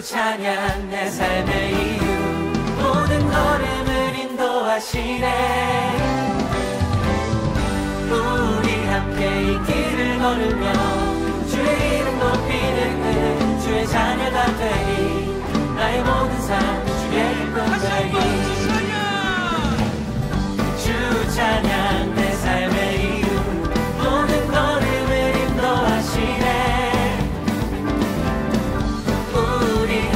찬양 내 삶의 이유 모든 걸음을 인도하시네. 우리 함께 이 길을 걸으며 주의 이름 높이는 주의 자녀가 되리. 나의 모든 삶 주의 기쁨 되리. 주 찬양 내 삶의 이유 모든 걸음을 인도하시네.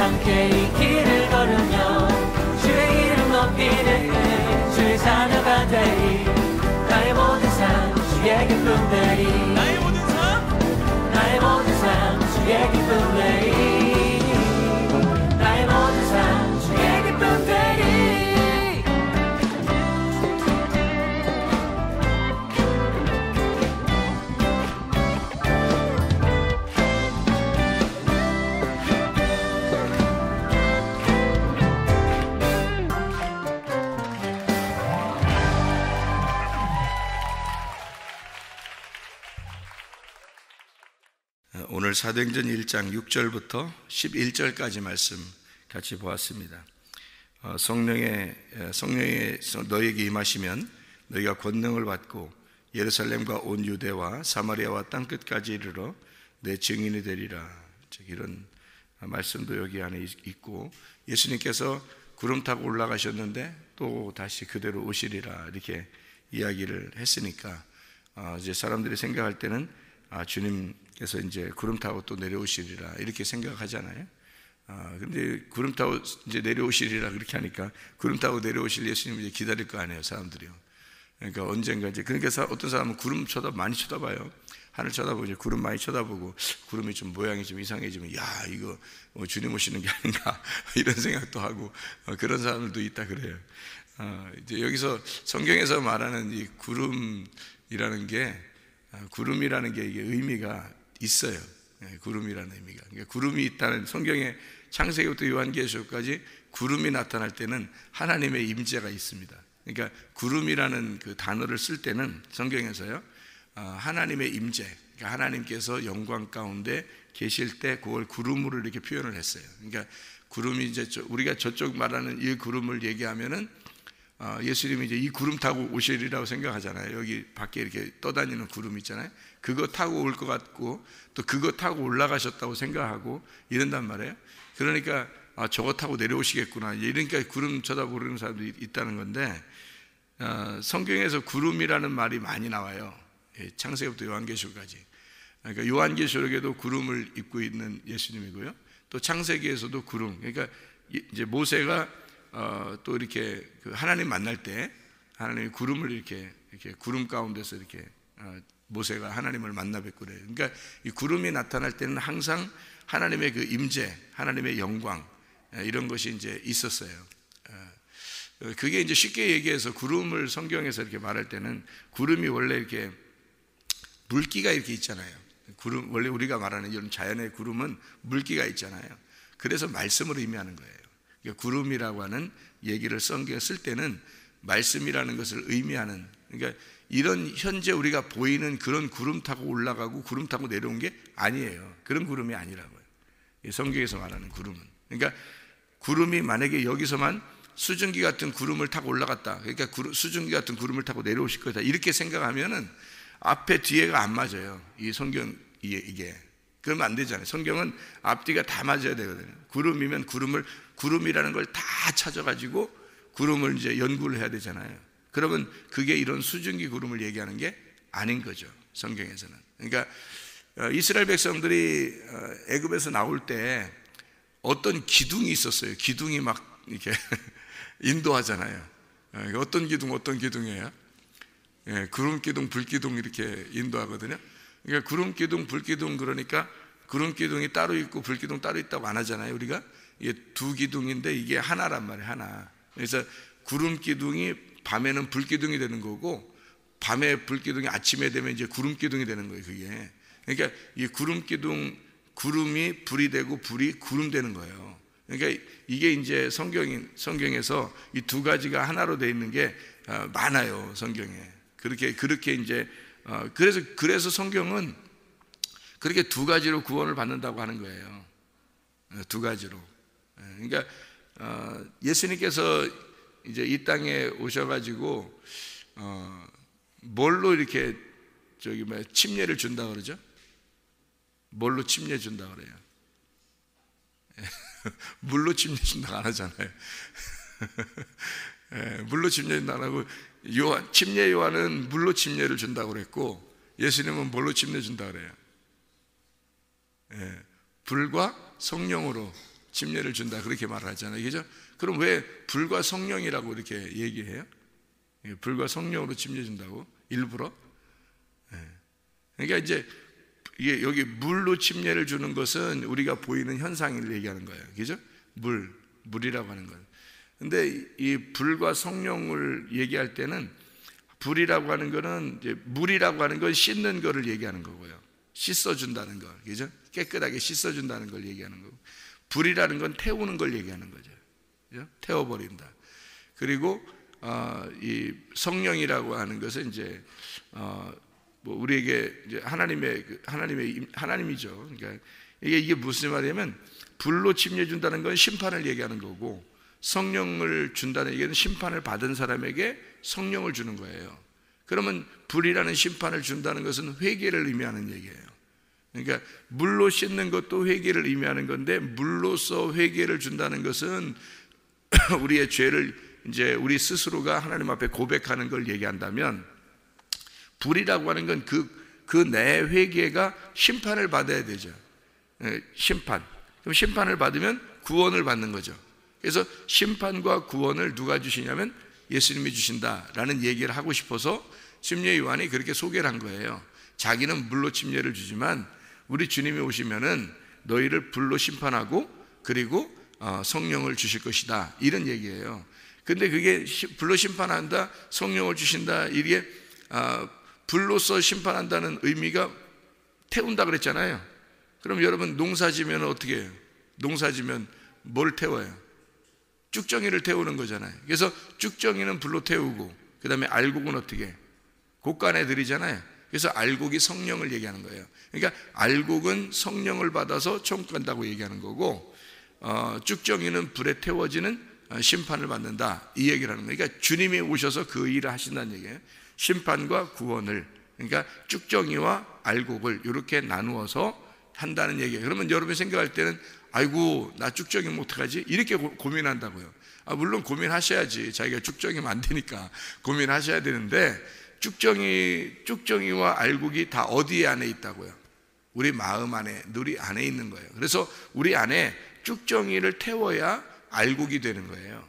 함께 이 길을 걸으며 주의 이름 높이는 주의 자녀가 되리. 나의 모든 삶 주의 기쁨 되리. 나의 모든 삶 주의 기쁨 되리. 나의 모든 삶 주의 기쁨 되리. 오늘 사도행전 1장 6절부터 11절까지 말씀 같이 보았습니다. 성령의 너희에게 임하시면 너희가 권능을 받고 예루살렘과 온 유대와 사마리아와 땅끝까지 이르러 내 증인이 되리라. 이런 말씀도 여기 안에 있고, 예수님께서 구름 타고 올라가셨는데 또 다시 그대로 오시리라 이렇게 이야기를 했으니까 이제 사람들이 생각할 때는 주님께서 이제 구름 타고 또 내려오시리라 이렇게 생각하잖아요. 근데 구름 타고 이제 내려오시리라 그렇게 하니까 구름 타고 내려오실 예수님을 이제 기다릴 거 아니에요, 사람들이요. 그러니까 언젠가 이제, 그러니까 어떤 사람은 구름 많이 쳐다봐요. 하늘 쳐다보고 이제 구름 많이 쳐다보고 구름이 좀 모양이 좀 이상해지면 야 이거 주님 오시는 게 아닌가 이런 생각도 하고 그런 사람들도 있다 그래요. 이제 여기서 성경에서 말하는 이 구름이라는 게 이게 의미가 있어요. 구름이라는 의미가. 그러니까 구름이 있다는, 성경에 창세기부터 요한계시록까지 구름이 나타날 때는 하나님의 임재가 있습니다. 그러니까 구름이라는 그 단어를 쓸 때는 성경에서요, 하나님의 임재, 그러니까 하나님께서 영광 가운데 계실 때 그걸 구름으로 이렇게 표현을 했어요. 그러니까 구름이 이제 우리가 저쪽 말하는 이 구름을 얘기하면은 예수님이 이제 이 구름 타고 오시리라고 생각하잖아요. 여기 밖에 이렇게 떠다니는 구름 있잖아요. 그거 타고 올 것 같고 또 그거 타고 올라가셨다고 생각하고 이런단 말이에요. 그러니까 저거 타고 내려오시겠구나. 이러니까 구름 쳐다보는 사람도 있다는 건데, 성경에서 구름이라는 말이 많이 나와요. 창세기부터 요한계시록까지. 그러니까 요한계시록에도 구름을 입고 있는 예수님이고요. 또 창세기에서도 구름. 그러니까 이제 모세가 또 이렇게 그 하나님 만날 때 하나님이 구름을 이렇게 구름 가운데서 이렇게 모세가 하나님을 만나 뵙고 그래요. 그러니까 이 구름이 나타날 때는 항상 하나님의 그 임재, 하나님의 영광, 이런 것이 이제 있었어요. 그게 이제 쉽게 얘기해서 구름을 성경에서 이렇게 말할 때는, 구름이 원래 이렇게 물기가 이렇게 있잖아요. 구름, 원래 우리가 말하는 이런 자연의 구름은 물기가 있잖아요. 그래서 말씀을 의미하는 거예요. 그러니까 구름이라고 하는 얘기를 성경에 쓸 때는 말씀이라는 것을 의미하는, 그러니까 이런 현재 우리가 보이는 그런 구름 타고 올라가고 구름 타고 내려온 게 아니에요. 그런 구름이 아니라고요. 성경에서 말하는 구름은. 그러니까 구름이 만약에 여기서만 수증기 같은 구름을 타고 올라갔다, 그러니까 수증기 같은 구름을 타고 내려오실 거다, 이렇게 생각하면은 앞에 뒤에가 안 맞아요. 이 성경 이게 그러면 안 되잖아요. 성경은 앞뒤가 다 맞아야 되거든요. 구름이면 구름이라는 걸 다 찾아가지고 구름을 이제 연구를 해야 되잖아요. 그러면 그게 이런 수증기 구름을 얘기하는 게 아닌 거죠, 성경에서는. 그러니까 이스라엘 백성들이 애굽에서 나올 때 어떤 기둥이 있었어요. 기둥이 막 이렇게 인도하잖아요. 어떤 기둥이에요? 구름 기둥, 불 기둥 이렇게 인도하거든요. 그러니까 구름 기둥, 불 기둥, 그러니까 구름 기둥이 따로 있고 불 기둥 따로 있다고 안 하잖아요. 우리가 이게 두 기둥인데 이게 하나란 말이에요, 하나. 그래서 구름 기둥이 밤에는 불 기둥이 되는 거고, 밤에 불 기둥이 아침에 되면 이제 구름 기둥이 되는 거예요, 그게. 그러니까 이 구름 기둥, 구름이 불이 되고 불이 구름 되는 거예요. 그러니까 이게 이제 성경에서 이 두 가지가 하나로 되어 있는 게 많아요, 성경에. 그렇게 이제 그래서 성경은 그렇게 두 가지로 구원을 받는다고 하는 거예요. 두 가지로. 그러니까 예수님께서 이제 이 땅에 오셔가지고 뭘로 이렇게 침례를 준다 그러죠? 뭘로 침례 준다 그래요? 물로 침례 준다고 안 하잖아요. 물로 침례 준다 안 하고, 침례 요한은 물로 침례를 준다고 그랬고, 예수님은 뭘로 침례 준다 그래요? 불과 성령으로 침례를 준다, 그렇게 말하잖아요. 그죠? 그럼 왜 불과 성령이라고 이렇게 얘기해요? 불과 성령으로 침례 준다고 일부러? 그러니까 이제 이게 여기 물로 침례를 주는 것은 우리가 보이는 현상을 얘기하는 거예요. 그죠? 물이라고 하는 거예요. 근데 이 불과 성령을 얘기할 때는, 불이라고 하는 거는 이제 물이라고 하는 건 씻는 거를 얘기하는 거고요. 씻어준다는 거, 그죠? 깨끗하게 씻어준다는 걸 얘기하는 거고, 불이라는 건 태우는 걸 얘기하는 거죠. 그죠? 태워버린다. 그리고 이 성령이라고 하는 것은 이제 뭐 우리에게 이제 하나님이죠. 그러니까 이게 무슨 말이냐면, 불로 침례 준다는 건 심판을 얘기하는 거고, 성령을 준다는 얘기는 심판을 받은 사람에게 성령을 주는 거예요. 그러면 불이라는 심판을 준다는 것은 회개를 의미하는 얘기예요. 그러니까 물로 씻는 것도 회개를 의미하는 건데, 물로서 회개를 준다는 것은 우리의 죄를 이제 우리 스스로가 하나님 앞에 고백하는 걸 얘기한다면, 불이라고 하는 건 그 내 회개가 심판을 받아야 되죠. 심판. 그럼 심판을 받으면 구원을 받는 거죠. 그래서 심판과 구원을 누가 주시냐면 예수님이 주신다라는 얘기를 하고 싶어서 침례 요한이 그렇게 소개를 한 거예요. 자기는 물로 침례를 주지만 우리 주님이 오시면은 너희를 불로 심판하고 그리고 성령을 주실 것이다, 이런 얘기예요. 근데 그게 불로 심판한다, 성령을 주신다, 이게 불로서 심판한다는 의미가 태운다 그랬잖아요. 그럼 여러분 농사 지면 어떻게 해요? 농사 지면 뭘 태워요? 쭉정이를 태우는 거잖아요. 그래서 쭉정이는 불로 태우고, 그 다음에 알곡은 어떻게? 곡간에 들이잖아요. 그래서 알곡이 성령을 얘기하는 거예요. 그러니까 알곡은 성령을 받아서 천국 간다고 얘기하는 거고, 쭉정이는 불에 태워지는 심판을 받는다, 이 얘기를 하는 거예요. 그러니까 주님이 오셔서 그 일을 하신다는 얘기예요. 심판과 구원을, 그러니까 쭉정이와 알곡을 이렇게 나누어서 한다는 얘기예요. 그러면 여러분이 생각할 때는 아이고 나 쭉정이면 어떡하지? 이렇게 고민한다고요. 물론 고민하셔야지. 자기가 쭉정이면 안 되니까 고민하셔야 되는데, 쭉정이와 알곡이 다 어디 안에 있다고요? 우리 마음 안에, 우리 안에 있는 거예요. 그래서 우리 안에 쭉정이를 태워야 알곡이 되는 거예요.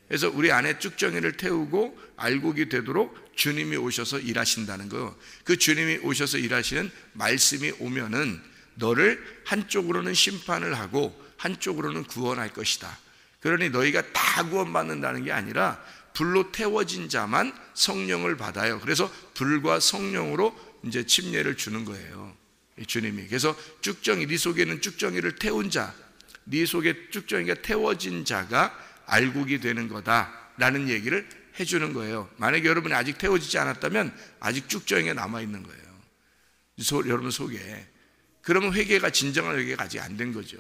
그래서 우리 안에 쭉정이를 태우고 알곡이 되도록 주님이 오셔서 일하신다는 거. 그 주님이 오셔서 일하시는 말씀이 오면은 너를 한쪽으로는 심판을 하고 한쪽으로는 구원할 것이다. 그러니 너희가 다 구원받는다는 게 아니라 불로 태워진 자만 성령을 받아요. 그래서 불과 성령으로 이제 침례를 주는 거예요, 주님이. 그래서 쭉정이, 네 속에는 쭉정이를 태운 자, 네 속에 쭉정이가 태워진 자가 알곡이 되는 거다라는 얘기를 해주는 거예요. 만약에 여러분이 아직 태워지지 않았다면 아직 쭉정이가 남아있는 거예요, 여러분 속에. 그러면 회개가, 진정한 회개가 아직 안 된 거죠.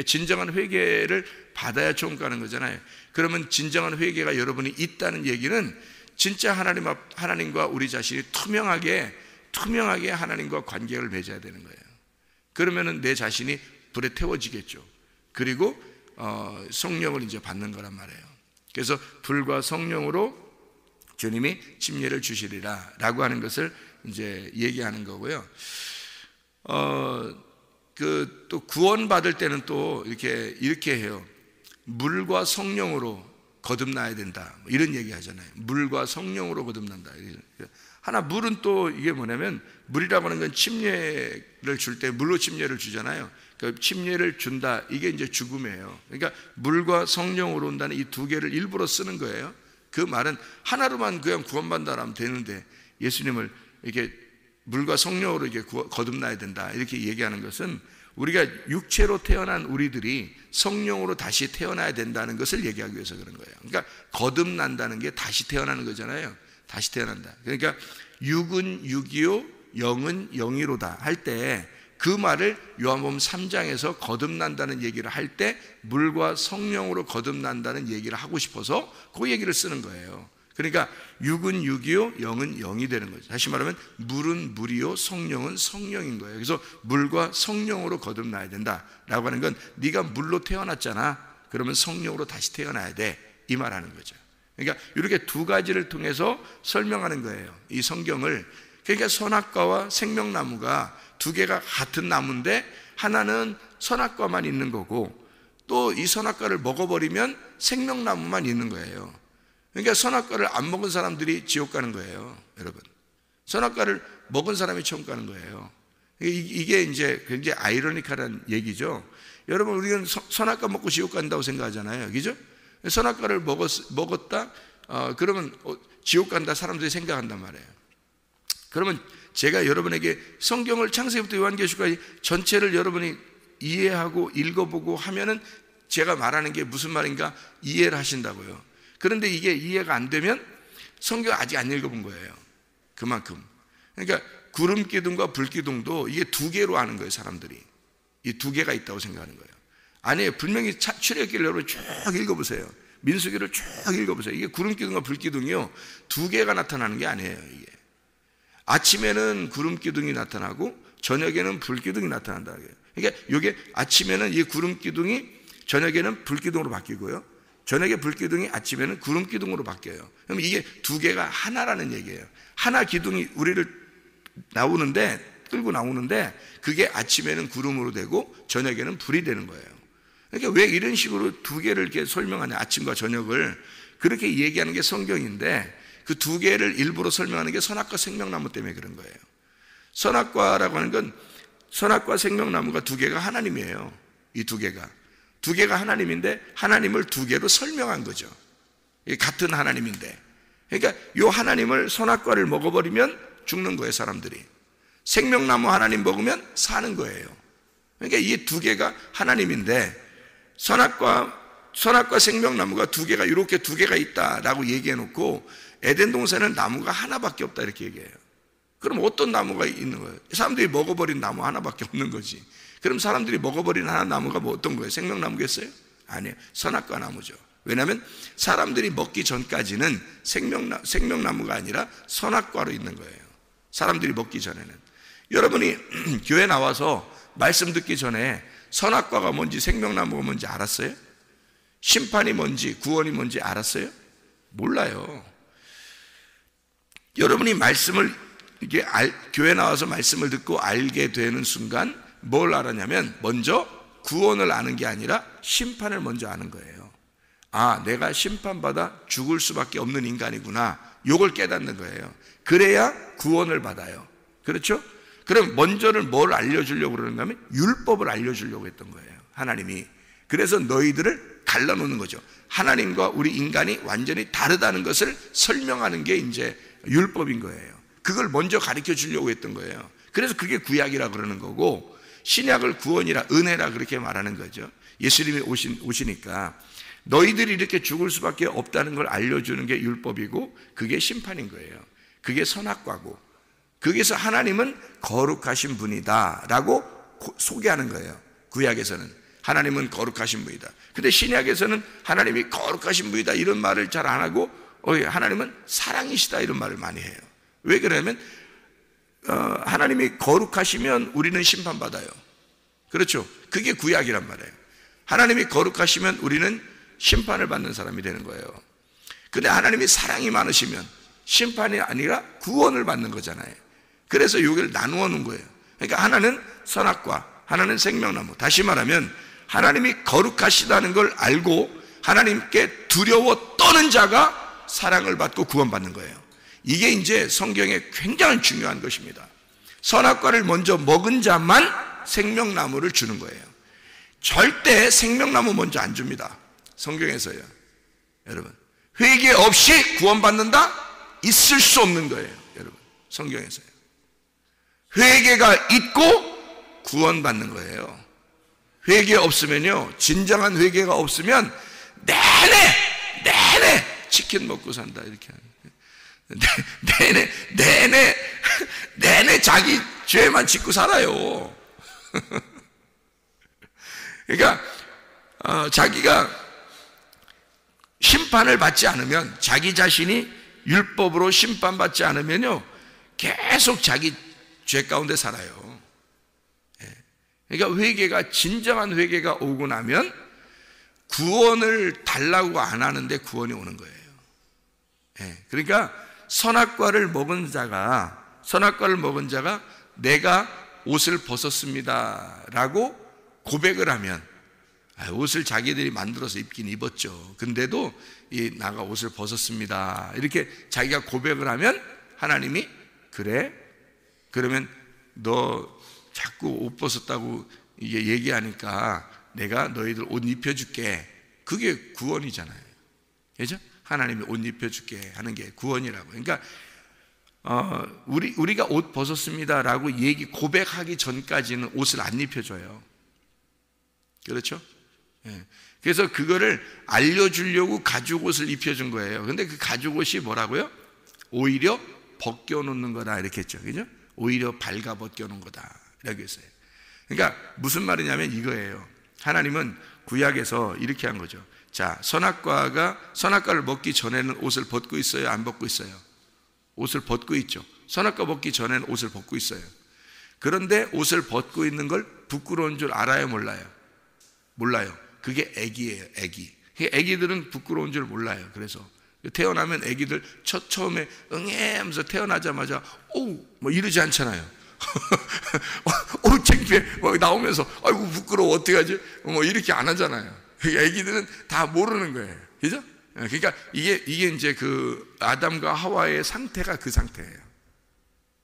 진정한 회개를 받아야 천국 가는 거잖아요. 그러면 진정한 회개가 여러분이 있다는 얘기는 진짜 하나님과 우리 자신이 투명하게 하나님과 관계를 맺어야 되는 거예요. 그러면은 내 자신이 불에 태워지겠죠. 그리고 성령을 이제 받는 거란 말이에요. 그래서 불과 성령으로 주님이 침례를 주시리라 라고 하는 것을 이제 얘기하는 거고요. 또 구원받을 때는 또 이렇게 해요. 물과 성령으로 거듭나야 된다, 이런 얘기 하잖아요. 물과 성령으로 거듭난다. 하나, 물은 또 이게 뭐냐면, 물이라고 하는 건 침례를 줄 때 물로 침례를 주잖아요. 그러니까 침례를 준다, 이게 이제 죽음이에요. 그러니까 물과 성령으로 온다는 이 두 개를 일부러 쓰는 거예요. 그 말은 하나로만 그냥 구원받는다라면 되는데, 예수님을 이렇게 물과 성령으로 이렇게 거듭나야 된다, 이렇게 얘기하는 것은 우리가 육체로 태어난 우리들이 성령으로 다시 태어나야 된다는 것을 얘기하기 위해서 그런 거예요. 그러니까 거듭난다는 게 다시 태어나는 거잖아요. 다시 태어난다. 그러니까 육은 육이요 영은 영이로다 할 때, 그 말을 요한복음 3장에서 거듭난다는 얘기를 할 때 물과 성령으로 거듭난다는 얘기를 하고 싶어서 그 얘기를 쓰는 거예요. 그러니까 육은 육이요 영은 영이 되는 거죠. 다시 말하면 물은 물이요 성령은 성령인 거예요. 그래서 물과 성령으로 거듭나야 된다라고 하는 건, 네가 물로 태어났잖아, 그러면 성령으로 다시 태어나야 돼, 이 말하는 거죠. 그러니까 이렇게 두 가지를 통해서 설명하는 거예요, 이 성경을. 그러니까 선악과와 생명나무가 두 개가 같은 나무인데, 하나는 선악과만 있는 거고 또 이 선악과를 먹어버리면 생명나무만 있는 거예요. 그러니까 선악과를 안 먹은 사람들이 지옥 가는 거예요, 여러분. 선악과를 먹은 사람이 천국 가는 거예요. 이게 이제 굉장히 아이러니컬한 얘기죠. 여러분, 우리는 선악과 먹고 지옥 간다고 생각하잖아요, 그죠? 선악과를 먹었다, 그러면 지옥 간다 사람들이 생각한단 말이에요. 그러면 제가 여러분에게 성경을 창세기부터 요한계시록까지 전체를 여러분이 이해하고 읽어보고 하면은 제가 말하는 게 무슨 말인가 이해를 하신다고요. 그런데 이게 이해가 안 되면 성경 아직 안 읽어본 거예요, 그만큼. 그러니까 구름기둥과 불기둥도 이게 두 개로 아는 거예요, 사람들이. 이 두 개가 있다고 생각하는 거예요. 아니에요. 분명히 출애굽기를 여러분 쭉 읽어보세요. 민수기를 쭉 읽어보세요. 이게 구름기둥과 불기둥이요, 두 개가 나타나는 게 아니에요. 이게 아침에는 구름기둥이 나타나고 저녁에는 불기둥이 나타난다. 그러니까 이게 아침에는 이 구름기둥이 저녁에는 불기둥으로 바뀌고요, 저녁에 불기둥이 아침에는 구름기둥으로 바뀌어요. 그럼 이게 두 개가 하나라는 얘기예요. 하나 기둥이 우리를 끌고 나오는데 그게 아침에는 구름으로 되고 저녁에는 불이 되는 거예요. 그러니까 왜 이런 식으로 두 개를 이렇게 설명하냐, 아침과 저녁을 그렇게 얘기하는 게 성경인데, 그 두 개를 일부러 설명하는 게 선악과 생명나무 때문에 그런 거예요. 선악과라고 하는 건, 선악과 생명나무가 두 개가 하나님이에요. 이 두 개가 하나님인데 하나님을 두 개로 설명한 거죠. 같은 하나님인데. 그러니까 이 하나님을, 선악과를 먹어버리면 죽는 거예요, 사람들이. 생명나무 하나님 먹으면 사는 거예요. 그러니까 이 두 개가 하나님인데, 선악과 생명나무가 두 개가 이렇게 두 개가 있다라고 얘기해 놓고 에덴 동산에는 나무가 하나밖에 없다 이렇게 얘기해요. 그럼 어떤 나무가 있는 거예요? 사람들이 먹어버린 나무 하나밖에 없는 거지. 그럼 사람들이 먹어버린 하나 나무가 뭐 어떤 거예요? 생명나무겠어요? 아니에요. 선악과 나무죠. 왜냐하면 사람들이 먹기 전까지는 생명나무가 아니라 선악과로 있는 거예요. 사람들이 먹기 전에는. 여러분이 교회 나와서 말씀 듣기 전에 선악과가 뭔지 생명나무가 뭔지 알았어요? 심판이 뭔지 구원이 뭔지 알았어요? 몰라요. 여러분이 말씀을 교회 나와서 말씀을 듣고 알게 되는 순간 뭘 알았냐면 먼저 구원을 아는 게 아니라 심판을 먼저 아는 거예요. 아, 내가 심판받아 죽을 수밖에 없는 인간이구나. 요걸 깨닫는 거예요. 그래야 구원을 받아요. 그렇죠? 그럼 먼저는 뭘 알려주려고 그러는가 하면 율법을 알려주려고 했던 거예요. 하나님이. 그래서 너희들을 갈라놓는 거죠. 하나님과 우리 인간이 완전히 다르다는 것을 설명하는 게 이제 율법인 거예요. 그걸 먼저 가르쳐 주려고 했던 거예요. 그래서 그게 구약이라 그러는 거고 신약을 구원이라 은혜라 그렇게 말하는 거죠. 예수님이 오시니까 너희들이 이렇게 죽을 수밖에 없다는 걸 알려주는 게 율법이고 그게 심판인 거예요. 그게 선악과고 거기서 하나님은 거룩하신 분이다 라고 소개하는 거예요. 구약에서는 하나님은 거룩하신 분이다. 근데 신약에서는 하나님이 거룩하신 분이다 이런 말을 잘 안 하고 하나님은 사랑이시다 이런 말을 많이 해요. 왜 그러냐면 하나님이 거룩하시면 우리는 심판받아요. 그렇죠? 그게 구약이란 말이에요. 하나님이 거룩하시면 우리는 심판을 받는 사람이 되는 거예요. 근데 하나님이 사랑이 많으시면 심판이 아니라 구원을 받는 거잖아요. 그래서 여기를 나누어 놓은 거예요. 그러니까 하나는 선악과, 하나는 생명나무. 다시 말하면 하나님이 거룩하시다는 걸 알고 하나님께 두려워 떠는 자가 사랑을 받고 구원받는 거예요. 이게 이제 성경에 굉장히 중요한 것입니다. 선악과를 먼저 먹은 자만 생명나무를 주는 거예요. 절대 생명나무 먼저 안 줍니다. 성경에서요. 여러분, 회개 없이 구원받는다? 있을 수 없는 거예요. 여러분, 성경에서요. 회개가 있고 구원받는 거예요. 회개 없으면요, 진정한 회개가 없으면 내내 치킨 먹고 산다 이렇게 하는 내내 자기 죄만 짓고 살아요. 그러니까 자기가 심판을 받지 않으면, 자기 자신이 율법으로 심판받지 않으면요 계속 자기 죄 가운데 살아요. 그러니까 회개가, 진정한 회개가 오고 나면 구원을 달라고 안 하는데 구원이 오는 거예요. 그러니까 선악과를 먹은 자가 내가 옷을 벗었습니다 라고 고백을 하면, 옷을 자기들이 만들어서 입긴 입었죠. 근데도 나가 옷을 벗었습니다 이렇게 자기가 고백을 하면 하나님이 그래? 그러면 너 자꾸 옷 벗었다고 이게 얘기하니까 내가 너희들 옷 입혀줄게. 그게 구원이잖아요. 그죠? 하나님이 옷 입혀줄게 하는 게 구원이라고. 그러니까 우리가 옷 벗었습니다라고 고백하기 전까지는 옷을 안 입혀줘요. 그렇죠? 그래서 그거를 알려주려고 가죽 옷을 입혀준 거예요. 근데 그 가죽 옷이 뭐라고요? 오히려 벗겨놓는 거다 이렇게 했죠. 그죠? 오히려 발가 벗겨놓은 거다 이라고 했어요. 그러니까 무슨 말이냐면 이거예요. 하나님은 구약에서 이렇게 한 거죠. 자, 선악과를 먹기 전에는 옷을 벗고 있어요? 안 벗고 있어요? 옷을 벗고 있죠. 선악과 먹기 전에는 옷을 벗고 있어요. 그런데 옷을 벗고 있는 걸 부끄러운 줄 알아요? 몰라요? 몰라요. 그게 애기예요. 애기들은 부끄러운 줄 몰라요. 그래서 태어나면 애기들 처음에 응애 하면서 태어나자마자 뭐 이러지 않잖아요. 창피해 나오면서 아이고 부끄러워 어떡하지 뭐 이렇게 안 하잖아요. 애기들은 다 모르는 거예요. 그죠? 그러니까 이게 이제 그 아담과 하와의 상태가 그 상태예요.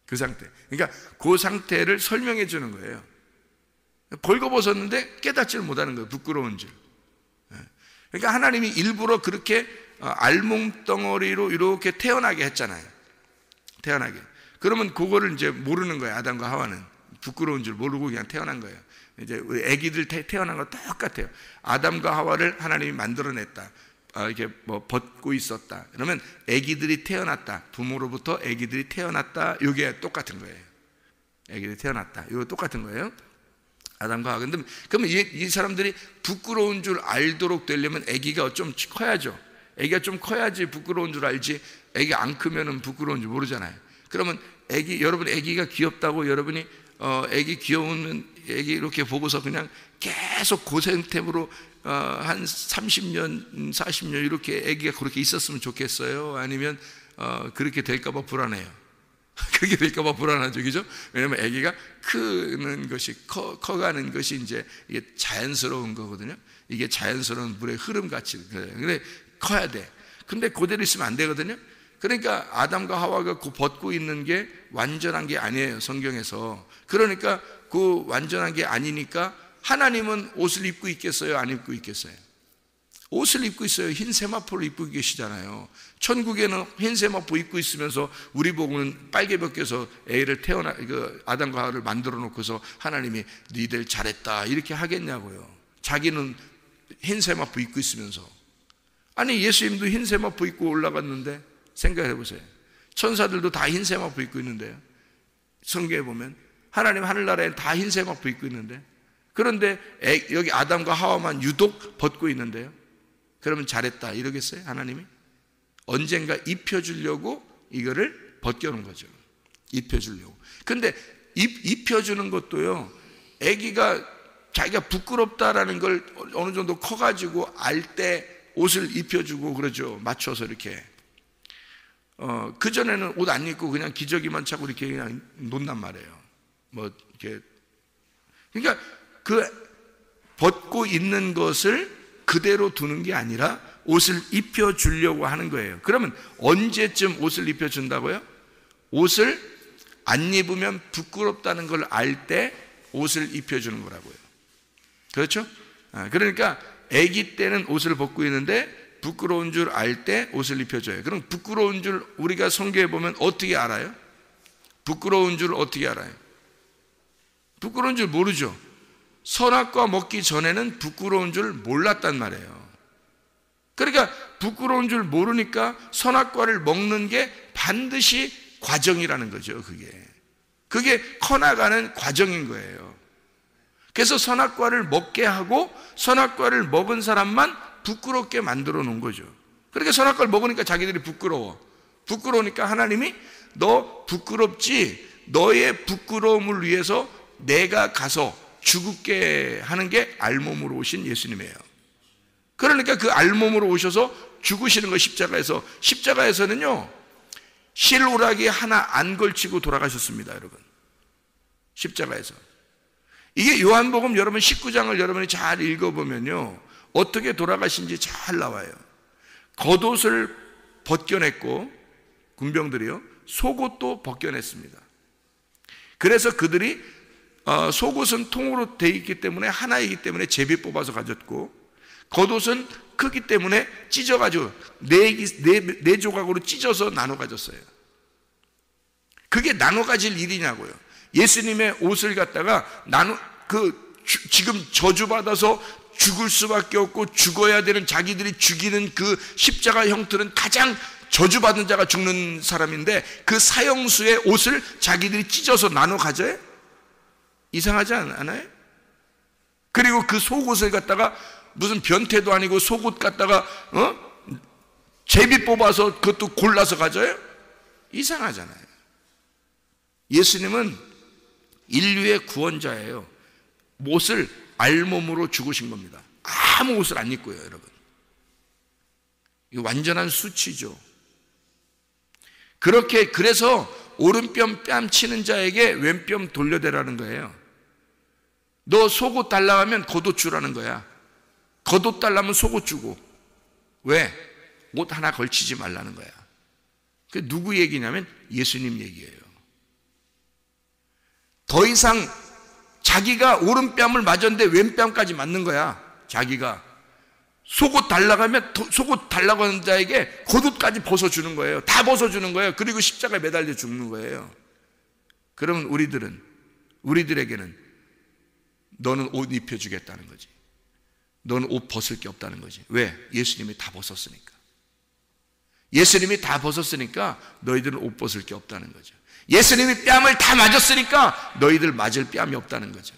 그 상태. 그러니까 그 상태를 설명해 주는 거예요. 벌거벗었는데 깨닫지를 못하는 거예요. 부끄러운 줄. 그러니까 하나님이 일부러 그렇게 알몸덩어리로 이렇게 태어나게 했잖아요. 태어나게. 그러면 그거를 이제 모르는 거예요. 아담과 하와는 부끄러운 줄 모르고 그냥 태어난 거예요. 이제 우리 아기들 태어난 거 똑같아요. 아담과 하와를 하나님이 만들어냈다. 이렇게 뭐 벗고 있었다. 그러면 아기들이 태어났다. 부모로부터 아기들이 태어났다. 이게 똑같은 거예요. 아기들이 태어났다. 이거 똑같은 거예요. 아담과 하와. 그러면 이 사람들이 부끄러운 줄 알도록 되려면 아기가 좀 커야죠. 아기가 좀 커야지 부끄러운 줄 알지. 아기 안 크면은 부끄러운 줄 모르잖아요. 그러면 여러분 아기가 귀엽다고 여러분이 아기 귀여우면 아기 이렇게 보고서 그냥 계속 고생템으로 한 30년, 40년 이렇게 아기가 그렇게 있었으면 좋겠어요? 아니면 그렇게 될까봐 불안해요? 그렇게 될까봐 불안하죠, 그죠? 왜냐면 아기가 크는 것이 커가는 것이 이제 이게 자연스러운 거거든요. 이게 자연스러운 물의 흐름 같이 그래 커야 돼. 근데 그대로 있으면 안 되거든요. 그러니까 아담과 하와가 그 벗고 있는 게 완전한 게 아니에요, 성경에서. 그러니까 그 완전한 게 아니니까 하나님은 옷을 입고 있겠어요? 안 입고 있겠어요? 옷을 입고 있어요. 흰 세마포를 입고 계시잖아요. 천국에는 흰 세마포 입고 있으면서 우리 보고는 빨개 벗겨서 애를 아담과 하와를 만들어 놓고서 하나님이 니들 잘했다 이렇게 하겠냐고요. 자기는 흰 세마포 입고 있으면서. 아니 예수님도 흰 세마포 입고 올라갔는데 생각해 보세요. 천사들도 다 흰 세마포 입고 있는데요. 성경에 보면 하나님 하늘나라에 다 흰 세마포 입고 있는데, 그런데 여기 아담과 하와만 유독 벗고 있는데요. 그러면 잘했다 이러겠어요? 하나님이? 언젠가 입혀주려고 이거를 벗겨놓은 거죠. 입혀주려고. 근데 입혀주는 것도요, 아기가 자기가 부끄럽다라는 걸 어느 정도 커가지고 알 때 옷을 입혀주고 그러죠. 맞춰서 이렇게. 그전에는 옷 안 입고 그냥 기저귀만 차고 이렇게 그냥 논단 말이에요. 뭐, 이렇게. 그러니까 그 벗고 있는 것을 그대로 두는 게 아니라 옷을 입혀주려고 하는 거예요. 그러면 언제쯤 옷을 입혀준다고요? 옷을 안 입으면 부끄럽다는 걸 알 때 옷을 입혀주는 거라고요. 그렇죠? 그러니까 아기 때는 옷을 벗고 있는데 부끄러운 줄 알 때 옷을 입혀줘요. 그럼 부끄러운 줄 우리가 성경에 보면 어떻게 알아요? 부끄러운 줄 어떻게 알아요? 부끄러운 줄 모르죠. 선악과 먹기 전에는 부끄러운 줄 몰랐단 말이에요. 그러니까 부끄러운 줄 모르니까 선악과를 먹는 게 반드시 과정이라는 거죠. 그게 커나가는 과정인 거예요. 그래서 선악과를 먹게 하고 선악과를 먹은 사람만 부끄럽게 만들어 놓은 거죠. 그러니까 선악과를 먹으니까 자기들이 부끄러우니까 하나님이 너 부끄럽지? 너의 부끄러움을 위해서 내가 가서 죽게 하는 게 알몸으로 오신 예수님이에요. 그러니까 그 알몸으로 오셔서 죽으시는 거 십자가에서는요 실오라기 하나 안 걸치고 돌아가셨습니다. 여러분, 십자가에서. 이게 요한복음 여러분 19장을 여러분이 잘 읽어보면요 어떻게 돌아가신지 잘 나와요. 겉옷을 벗겨냈고 군병들이요 속옷도 벗겨냈습니다. 그래서 그들이 속옷은 통으로 돼 있기 때문에 하나이기 때문에 제비 뽑아서 가졌고, 겉옷은 크기 때문에 찢어가지고 네 조각으로 찢어서 나눠 가졌어요. 그게 나눠 가질 일이냐고요. 예수님의 옷을 갖다가 지금 저주받아서 죽을 수밖에 없고 죽어야 되는 자기들이 죽이는 그 십자가 형틀은 가장 저주받은 자가 죽는 사람인데 그 사형수의 옷을 자기들이 찢어서 나눠 가져요? 이상하지 않아요? 그리고 그 속옷을 갖다가 무슨 변태도 아니고 속옷 갖다가 제비 뽑아서 그것도 골라서 가져요? 이상하잖아요. 예수님은 인류의 구원자예요. 옷을 알몸으로 죽으신 겁니다. 아무 옷을 안 입고요, 여러분. 이거 완전한 수치죠. 그래서 오른뼘 뺨 치는 자에게 왼뼘 돌려대라는 거예요. 너 속옷 달라고 하면 겉옷 주라는 거야. 겉옷 달라면 속옷 주고. 왜? 옷 하나 걸치지 말라는 거야. 그 누구 얘기냐면 예수님 얘기예요. 더 이상 자기가 오른뺨을 맞았는데 왼뺨까지 맞는 거야. 자기가 속옷 달라고 하면 속옷 달라고 하는 자에게 겉옷까지 벗어주는 거예요. 다 벗어주는 거예요. 그리고 십자가에 매달려 죽는 거예요. 그러면 우리들은 우리들에게는 너는 옷 입혀주겠다는 거지. 너는 옷 벗을 게 없다는 거지. 왜? 예수님이 다 벗었으니까. 예수님이 다 벗었으니까 너희들은 옷 벗을 게 없다는 거죠. 예수님이 뺨을 다 맞았으니까 너희들 맞을 뺨이 없다는 거죠.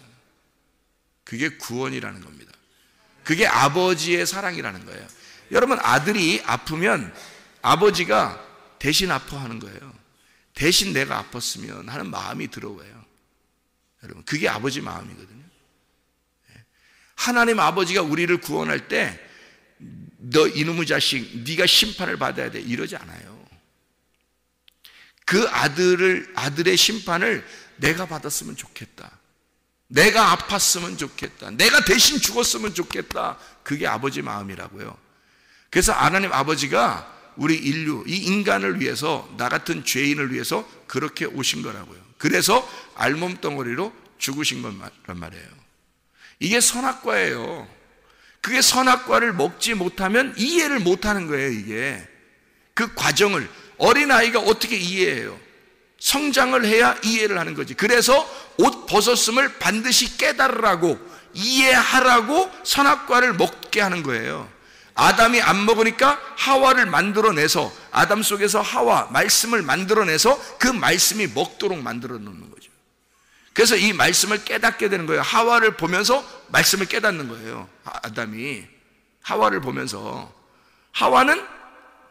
그게 구원이라는 겁니다. 그게 아버지의 사랑이라는 거예요. 여러분, 아들이 아프면 아버지가 대신 아파하는 거예요. 대신 내가 아팠으면 하는 마음이 들어와요. 여러분, 그게 아버지 마음이거든요. 하나님 아버지가 우리를 구원할 때 너 이놈의 자식, 네가 심판을 받아야 돼, 이러지 않아요. 그 아들의 심판을 내가 받았으면 좋겠다, 내가 아팠으면 좋겠다, 내가 대신 죽었으면 좋겠다, 그게 아버지 마음이라고요. 그래서 하나님 아버지가 우리 인류, 이 인간을 위해서, 나 같은 죄인을 위해서 그렇게 오신 거라고요. 그래서 알몸덩어리로 죽으신 거란 말이에요. 이게 선악과예요. 그게 선악과를 먹지 못하면 이해를 못하는 거예요. 이게 그 과정을 어린아이가 어떻게 이해해요? 성장을 해야 이해를 하는 거지. 그래서 옷 벗었음을 반드시 깨달으라고, 이해하라고 선악과를 먹게 하는 거예요. 아담이 안 먹으니까 하와를 만들어내서, 아담 속에서 하와, 말씀을 만들어내서 그 말씀이 먹도록 만들어 놓는 거죠. 그래서 이 말씀을 깨닫게 되는 거예요. 하와를 보면서 말씀을 깨닫는 거예요. 아담이 하와를 보면서, 하와는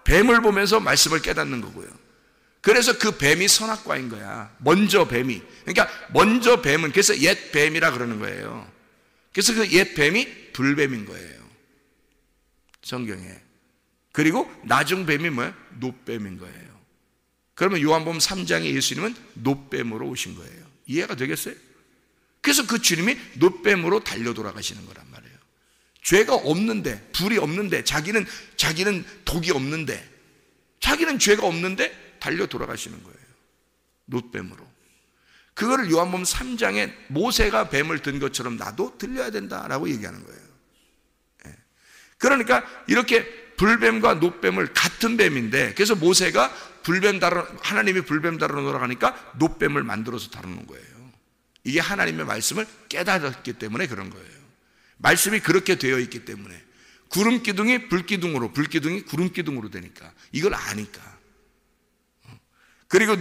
뱀을 보면서 말씀을 깨닫는 거고요. 그래서 그 뱀이 선악과인 거야. 먼저 뱀이, 그러니까 먼저 뱀은, 그래서 옛 뱀이라 그러는 거예요. 그래서 그 옛 뱀이 불뱀인 거예요, 성경에. 그리고 나중 뱀이 뭐예요? 놋뱀인 거예요. 그러면 요한복음 3장에 예수님은 놋뱀으로 오신 거예요. 이해가 되겠어요? 그래서 그 주님이 놋뱀으로 달려 돌아가시는 거란 말이에요. 죄가 없는데, 불이 없는데, 자기는 독이 없는데, 자기는 죄가 없는데 달려 돌아가시는 거예요, 놋뱀으로. 그거를 요한복음 3장에 모세가 뱀을 든 것처럼 나도 들려야 된다라고 얘기하는 거예요. 그러니까 이렇게 불뱀과 놋뱀을 같은 뱀인데, 그래서 모세가 하나님이 불뱀 다루러 돌아가니까 놋뱀을 만들어서 다루는 거예요. 이게 하나님의 말씀을 깨달았기 때문에 그런 거예요. 말씀이 그렇게 되어 있기 때문에. 구름 기둥이 불기둥으로, 불기둥이 구름 기둥으로 되니까, 이걸 아니까. 그리고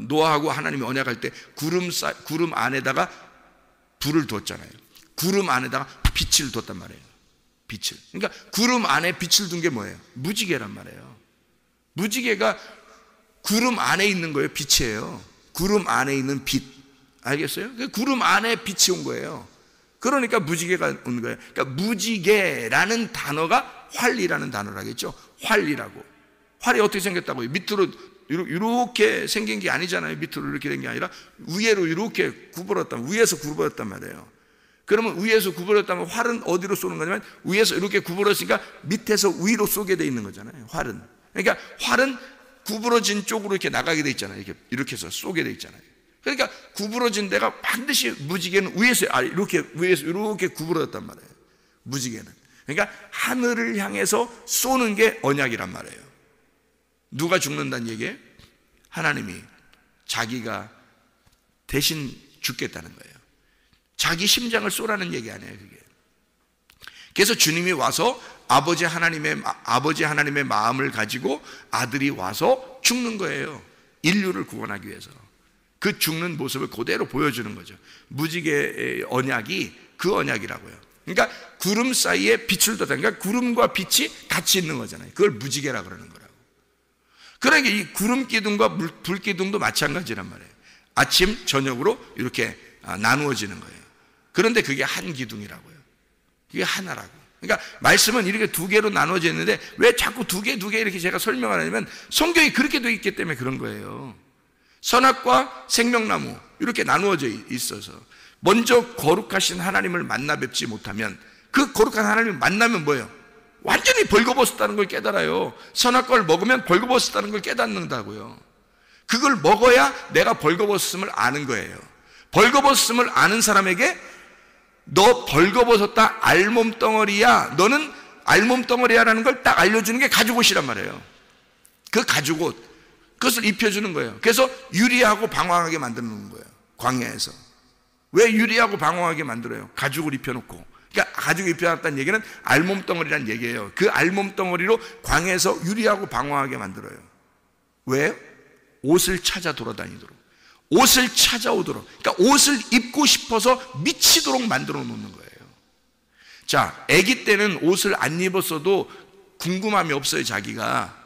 노아하고 하나님이 언약할 때 구름 안에다가 불을 뒀잖아요. 구름 안에다가 빛을 뒀단 말이에요. 빛을. 그러니까 구름 안에 빛을 둔 게 뭐예요? 무지개란 말이에요. 무지개가 구름 안에 있는 거예요. 빛이에요. 구름 안에 있는 빛. 알겠어요? 구름 안에 빛이 온 거예요. 그러니까 무지개가 온 거예요. 그러니까 무지개라는 단어가 활이라는 단어라겠죠. 활이라고. 활이 어떻게 생겼다고요? 밑으로 이렇게 생긴 게 아니잖아요. 밑으로 이렇게 된 게 아니라 위로 이렇게 위에서 구부렸단 말이에요. 그러면 위에서 구부렸다면 활은 어디로 쏘는 거냐면, 위에서 이렇게 구부러지니까 밑에서 위로 쏘게 돼 있는 거잖아요, 활은. 그러니까 활은 구부러진 쪽으로 이렇게 나가게 돼 있잖아요. 이렇게 해서 쏘게 돼 있잖아요. 그러니까 구부러진 데가 반드시, 무지개는 위에서 이렇게 구부러졌단 말이에요, 무지개는. 그러니까 하늘을 향해서 쏘는 게 언약이란 말이에요. 누가 죽는다는 얘기예요? 하나님이 자기가 대신 죽겠다는 거예요. 자기 심장을 쏘라는 얘기 아니에요, 그게. 그래서 주님이 와서 아버지 하나님의 마음을 가지고 아들이 와서 죽는 거예요. 인류를 구원하기 위해서. 그 죽는 모습을 그대로 보여주는 거죠. 무지개의 언약이 그 언약이라고요. 그러니까 구름 사이에 빛을 뒀다. 그러니까 구름과 빛이 같이 있는 거잖아요. 그걸 무지개라 그러는 거라고. 그러니까 이 구름 기둥과 불 기둥도 마찬가지란 말이에요. 아침, 저녁으로 이렇게 나누어지는 거예요. 그런데 그게 한 기둥이라고요. 이게 하나라고. 그러니까 말씀은 이렇게 두 개로 나눠져 있는데 왜 자꾸 두 개 이렇게 제가 설명을 하냐면, 성경이 그렇게 되어 있기 때문에 그런 거예요. 선악과 생명나무 이렇게 나누어져 있어서 먼저 거룩하신 하나님을 만나 뵙지 못하면, 그 거룩한 하나님을 만나면 뭐예요? 완전히 벌거벗었다는 걸 깨달아요. 선악과를 먹으면 벌거벗었다는 걸 깨닫는다고요. 그걸 먹어야 내가 벌거벗음을 아는 거예요. 벌거벗음을 아는 사람에게 너 벌거벗었다, 알몸덩어리야, 너는 알몸덩어리야라는 걸 딱 알려주는 게 가죽옷이란 말이에요. 그 가죽옷, 그것을 입혀주는 거예요. 그래서 유리하고 방황하게 만들어 놓는 거예요. 광야에서. 왜 유리하고 방황하게 만들어요? 가죽을 입혀놓고. 그러니까 가죽을 입혀놨다는 얘기는 알몸덩어리라는 얘기예요. 그 알몸덩어리로 광야에서 유리하고 방황하게 만들어요. 왜? 옷을 찾아 돌아다니도록, 옷을 찾아오도록, 그러니까 옷을 입고 싶어서 미치도록 만들어 놓는 거예요. 자, 아기 때는 옷을 안 입었어도 궁금함이 없어요, 자기가.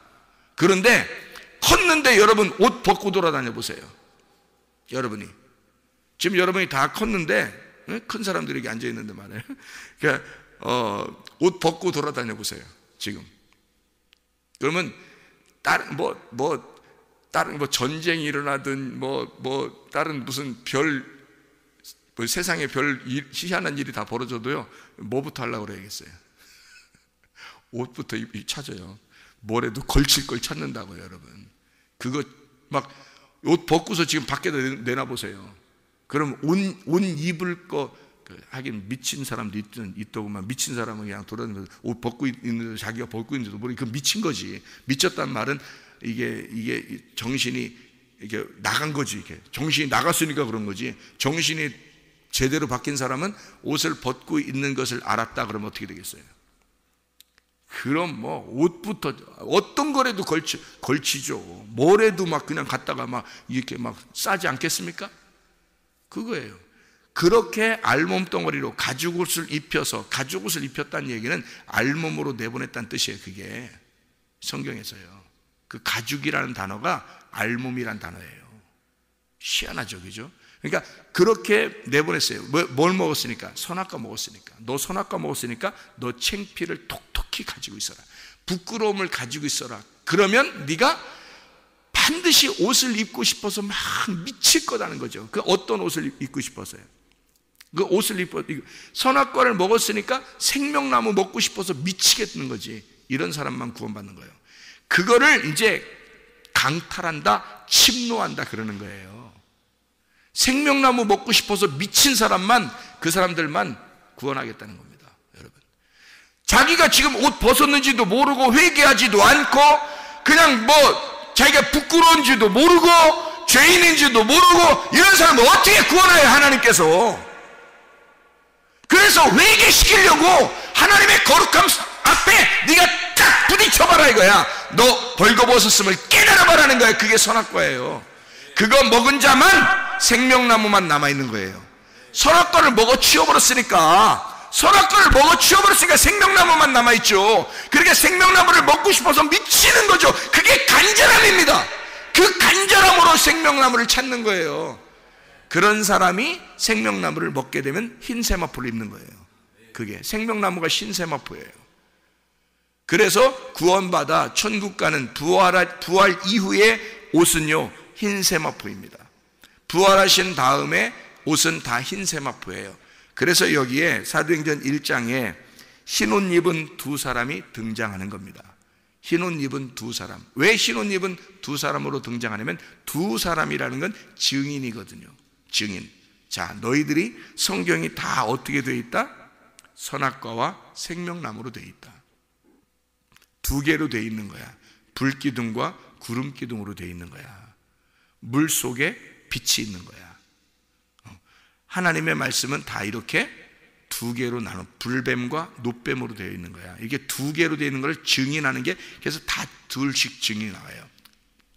그런데 컸는데 여러분 옷 벗고 돌아다녀 보세요. 여러분이 지금 여러분이 다 컸는데, 큰 사람들에게 앉아 있는데 말이에요. 그러니까 옷 벗고 돌아다녀 보세요. 지금. 그러면 다른 다른 전쟁이 일어나든 다른 무슨 세상에 희한한 일이 다 벌어져도요, 뭐부터 하려고 그래야겠어요? 옷부터 찾아요. 뭐래도 걸칠 걸 찾는다고요, 여러분. 그거 막 옷 벗고서 지금 밖에다 내놔보세요. 그럼 옷 입을 거, 하긴 미친 사람도 있더구만. 미친 사람은 그냥 돌아다니면서 옷 벗고 있는데 자기가 벗고 있는지도 모르고, 그 미친 거지. 미쳤단 말은 이게 정신이 이게 나간 거지. 이게 정신이 나갔으니까 그런 거지. 정신이 제대로 바뀐 사람은 옷을 벗고 있는 것을 알았다 그러면 어떻게 되겠어요? 그럼 옷부터 어떤 거라도 걸치죠. 뭐래도 막 그냥 갖다가 막 이렇게 막 싸지 않겠습니까? 그거예요. 그렇게 알몸덩어리로 가죽옷을 입혔다는 얘기는 알몸으로 내보냈다는 뜻이에요. 그게 성경에서요. 그 가죽이라는 단어가 알몸이라는 단어예요. 희한하죠, 그죠? 그러니까 그렇게 내보냈어요. 뭘 먹었으니까? 선악과 먹었으니까. 너 선악과 먹었으니까 너 창피를 톡톡히 가지고 있어라. 부끄러움을 가지고 있어라. 그러면 네가 반드시 옷을 입고 싶어서 막 미칠 거라는 거죠. 그 어떤 옷을 입고 싶어서요? 그 옷을 입고 선악과를 먹었으니까 생명나무 먹고 싶어서 미치겠는 거지. 이런 사람만 구원받는 거예요. 그거를 이제 강탈한다, 침노한다 그러는 거예요. 생명나무 먹고 싶어서 미친 사람만, 그 사람들만 구원하겠다는 겁니다, 여러분. 자기가 지금 옷 벗었는지도 모르고 회개하지도 않고 그냥 자기가 부끄러운지도 모르고 죄인인지도 모르고 이런 사람을 어떻게 구원해요, 하나님께서? 그래서 회개시키려고 하나님의 거룩함 앞에 네가 딱 부딪혀봐라 이거야. 너 벌거벗었음을 깨달아봐라는 거야. 그게 선악과예요. 그거 먹은 자만 생명나무만 남아있는 거예요. 선악과를 먹어 치워버렸으니까 생명나무만 남아있죠. 그러니까 생명나무를 먹고 싶어서 미치는 거죠. 그게 간절함입니다. 그 간절함으로 생명나무를 찾는 거예요. 그런 사람이 생명나무를 먹게 되면 흰 세마포를 입는 거예요. 그게 생명나무가 흰 세마포예요. 그래서 구원받아 천국 가는 부활 이후의 옷은요, 흰 세마포입니다. 부활하신 다음에 옷은 다 흰 세마포예요. 그래서 여기에 사도행전 1장에 흰옷 입은 두 사람이 등장하는 겁니다. 흰옷 입은 두 사람. 왜 흰옷 입은 두 사람으로 등장하냐면 두 사람이라는 건 증인이거든요. 증인. 자, 너희들이 성경이 다 어떻게 되어 있다? 선악과와 생명나무로 되어 있다. 두 개로 되어 있는 거야. 불기둥과 구름기둥으로 되어 있는 거야. 물 속에 빛이 있는 거야. 하나님의 말씀은 다 이렇게 두 개로 나눠, 불뱀과 노뱀으로 되어 있는 거야. 이게 두 개로 되어 있는 걸 증인하는 게, 그래서 다 둘씩 증인이 나와요.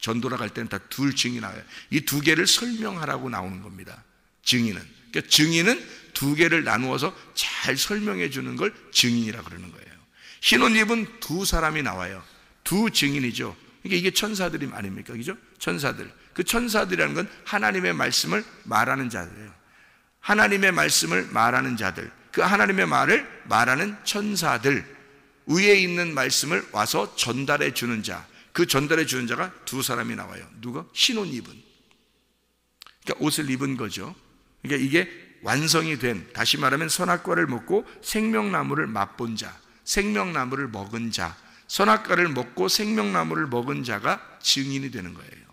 전도라 갈 때는 다 둘 증인이 나와요. 이 두 개를 설명하라고 나오는 겁니다. 증인은. 그러니까 증인은 두 개를 나누어서 잘 설명해 주는 걸 증인이라 그러는 거예요. 흰옷 입은 두 사람이 나와요. 두 증인이죠. 그러니까 이게 천사들이 아닙니까? 그죠? 천사들. 그 천사들이라는 건 하나님의 말씀을 말하는 자들이에요. 하나님의 말씀을 말하는 자들, 그 하나님의 말을 말하는 천사들, 위에 있는 말씀을 와서 전달해 주는 자, 그 전달해 주는 자가 두 사람이 나와요. 누가? 흰옷 입은. 그러니까 옷을 입은 거죠. 그러니까 이게 완성이 된, 다시 말하면 선악과를 먹고 생명나무를 맛본 자, 생명나무를 먹은 자, 선악과를 먹고 생명나무를 먹은 자가 증인이 되는 거예요.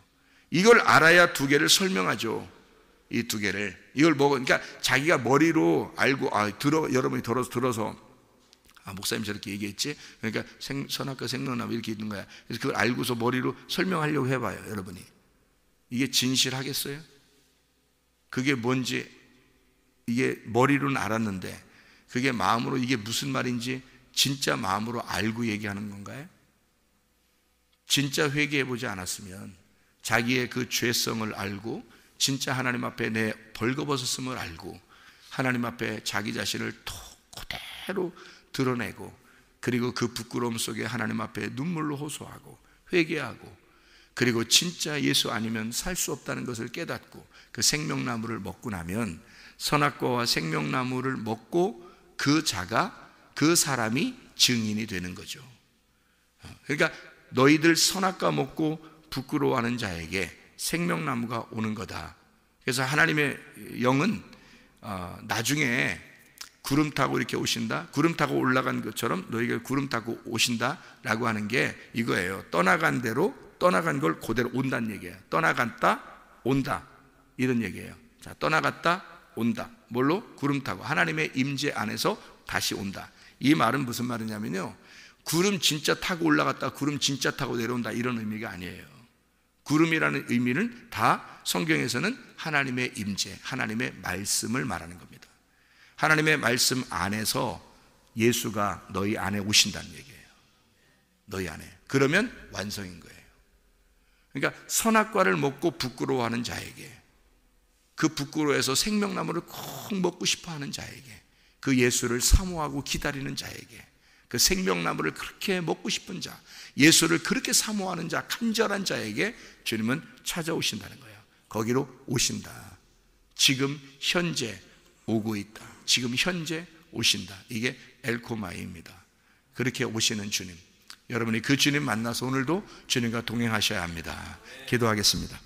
이걸 알아야 두 개를 설명하죠. 이 두 개를. 이걸 그러니까 자기가 머리로 알고, 여러분이 들어서 아, 목사님 저렇게 얘기했지? 그러니까 선악과 생명나무 이렇게 있는 거야. 그래서 그걸 알고서 머리로 설명하려고 해봐요, 여러분이. 이게 진실하겠어요? 그게 뭔지 이게 머리로는 알았는데 그게 마음으로 이게 무슨 말인지 진짜 마음으로 알고 얘기하는 건가요? 진짜 회개해보지 않았으면 자기의 그 죄성을 알고 진짜 하나님 앞에 내 벌거벗었음을 알고 하나님 앞에 자기 자신을 그대로 드러내고 그리고 그 부끄러움 속에 하나님 앞에 눈물로 호소하고 회개하고 그리고 진짜 예수 아니면 살 수 없다는 것을 깨닫고 그 생명나무를 먹고 나면 선악과와 생명나무를 먹고 그 사람이 증인이 되는 거죠. 그러니까 너희들 선악과 먹고 부끄러워하는 자에게 생명나무가 오는 거다. 그래서 하나님의 영은 나중에 구름 타고 이렇게 오신다, 구름 타고 올라간 것처럼 너희가 구름 타고 오신다 라고 하는 게 이거예요. 떠나간 대로 떠나간 걸 그대로 온다는 얘기예요. 떠나갔다 온다 이런 얘기예요. 자, 떠나갔다 온다. 뭘로? 구름 타고 하나님의 임재 안에서 다시 온다. 이 말은 무슨 말이냐면요, 구름 진짜 타고 올라갔다 구름 진짜 타고 내려온다 이런 의미가 아니에요. 구름이라는 의미는 다 성경에서는 하나님의 임재, 하나님의 말씀을 말하는 겁니다. 하나님의 말씀 안에서 예수가 너희 안에 오신다는 얘기예요. 너희 안에. 그러면 완성인 거예요. 그러니까 선악과를 먹고 부끄러워하는 자에게, 그 부끄러워해서 생명나무를 꼭 먹고 싶어하는 자에게, 그 예수를 사모하고 기다리는 자에게, 그 생명나무를 그렇게 먹고 싶은 자, 예수를 그렇게 사모하는 자, 간절한 자에게 주님은 찾아오신다는 거예요. 거기로 오신다. 지금 현재 오고 있다. 지금 현재 오신다. 이게 엘코마이입니다. 그렇게 오시는 주님, 여러분이 그 주님 만나서 오늘도 주님과 동행하셔야 합니다. 기도하겠습니다.